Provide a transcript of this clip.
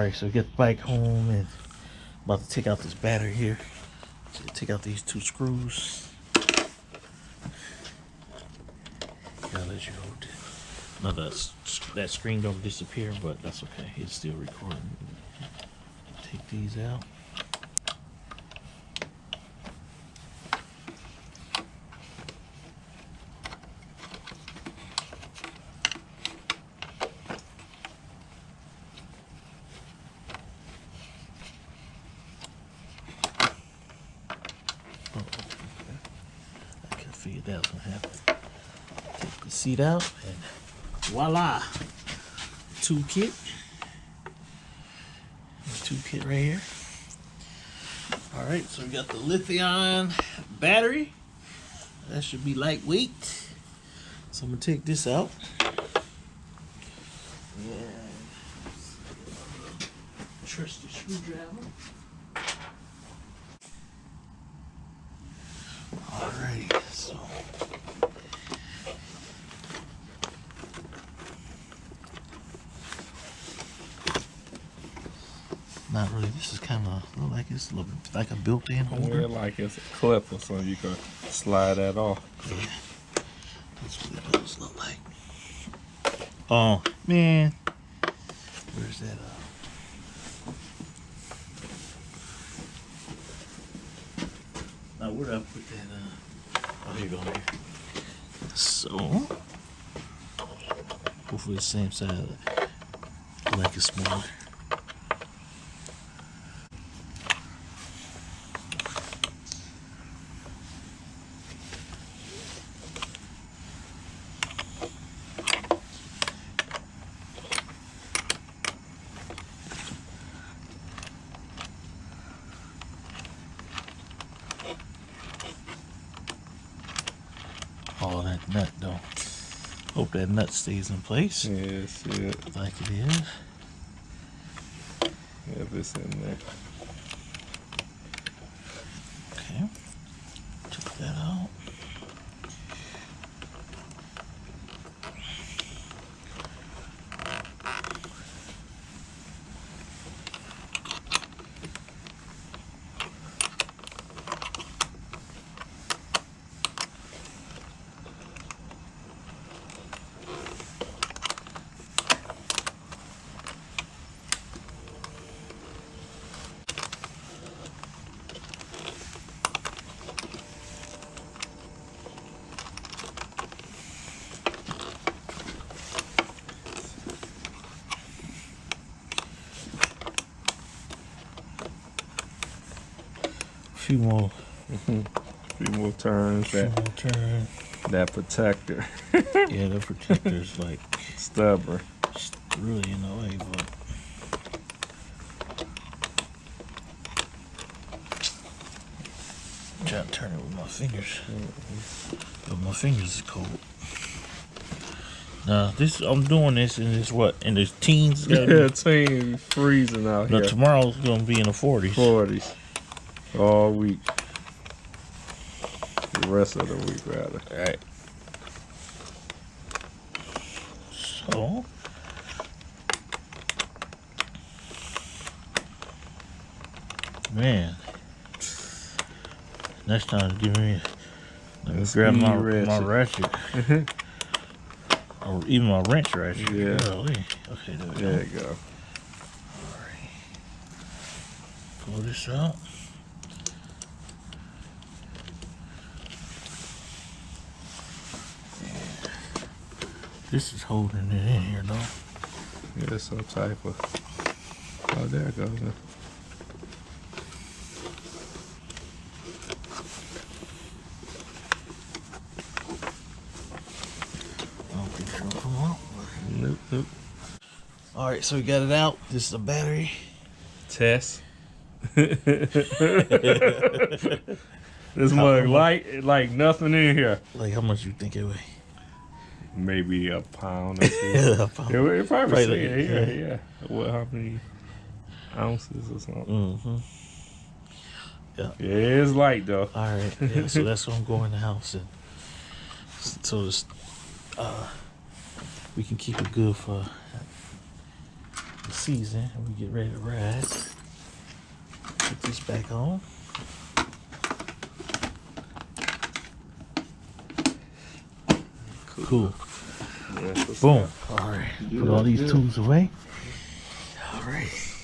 Alright, so get the bike home and about to take out this battery here. So take out these 2 screws. Gotta let you hold it. No, that screen don't disappear, but that's okay. It's still recording. Take these out. That was gonna happen. Take the seat out and voila, toolkit. Toolkit right here. All right, so we got the lithium battery. That should be lightweight. So I'm gonna take this out. And trusty screwdriver. Alright, so not really. This is kind of look like it's like a built-in holder. Yeah, like it's a clipper, so you can slide that off. Yeah, that's what it does look like. Oh man, where's that? Now where did I put that? Oh, here you go. Here. So hopefully the same side. Like it's smaller. Oh, that nut though. Hope that nut stays in place. Yes, yeah. Like it is. If it's in there. Okay. Check that out. Few more turns. That protector. Yeah, the protector's like stubborn. Really in the way, but I'm trying to turn it with my fingers. But my fingers is cold. Now this I'm doing this in this what? In the teens? Yeah, teens freezing out here. Tomorrow's gonna be in the 40s. 40s. All week. The rest of the week, rather. Alright. So. Man. Next time, give me. Let me grab my ratchet. Or even my wrench ratchet. Yeah. Okay, there you go. Alright. Pull this out. This is holding it in here, though. Yeah, some type of. Oh, there it goes. I don't think it'll come out. Nope. All right, so we got it out. This is a battery test. This mug light, like nothing in here. Like how much you think it weigh? Maybe a pound or two. A pound. It probably say, yeah. What? How many ounces or something? Yeah. Yeah, it's light though. All right. Yeah, so that's gonna go in the house, and so this, we can keep it good for. Let's season and we get ready to ride. Put this back on. Cool. Yeah, Boom. All right. Put all these tools away. All right.